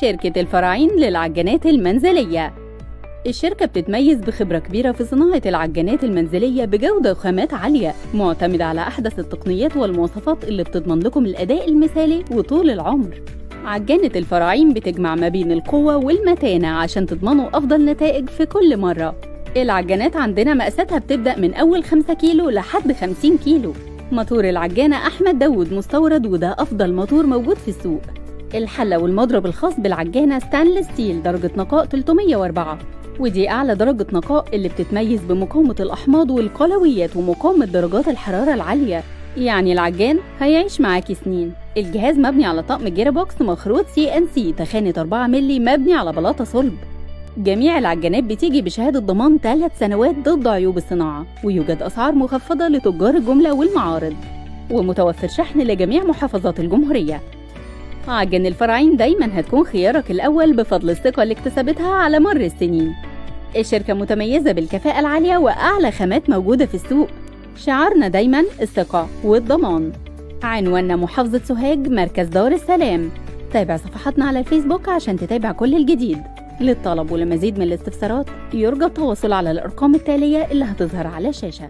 شركة الفراعين للعجانات المنزلية. الشركة بتتميز بخبرة كبيرة في صناعة العجانات المنزلية بجودة وخامات عالية، معتمدة على أحدث التقنيات والمواصفات اللي بتضمن لكم الأداء المثالي وطول العمر. عجانة الفراعين بتجمع ما بين القوة والمتانة عشان تضمنوا أفضل نتائج في كل مرة. العجانات عندنا مقاساتها بتبدأ من أول 5 كيلو لحد 50 كيلو. موتور العجانة أحمد داود مستورد، وده أفضل موتور موجود في السوق. الحلة والمضرب الخاص بالعجانة ستانلس ستيل درجة نقاء 304، ودي أعلى درجة نقاء اللي بتتميز بمقاومة الأحماض والقلويات ومقاومة درجات الحرارة العالية، يعني العجان هيعيش معاكي سنين. الجهاز مبني على طقم جير بوكس مخروط CNC تخانة 4 مللي مبني على بلاطة صلب. جميع العجانات بتيجي بشهادة ضمان 3 سنوات ضد عيوب الصناعة، ويوجد أسعار مخفضة لتجار الجملة والمعارض، ومتوفر شحن لجميع محافظات الجمهورية. عجان الفراعين دايما هتكون خيارك الأول بفضل الثقة اللي اكتسبتها على مر السنين. الشركة متميزة بالكفاءة العالية وأعلى خامات موجودة في السوق. شعارنا دايما الثقة والضمان. عنواننا محافظة سوهاج، مركز دار السلام. تابع صفحاتنا على الفيسبوك عشان تتابع كل الجديد. للطلب ولمزيد من الاستفسارات يرجى التواصل على الأرقام التالية اللي هتظهر على الشاشة.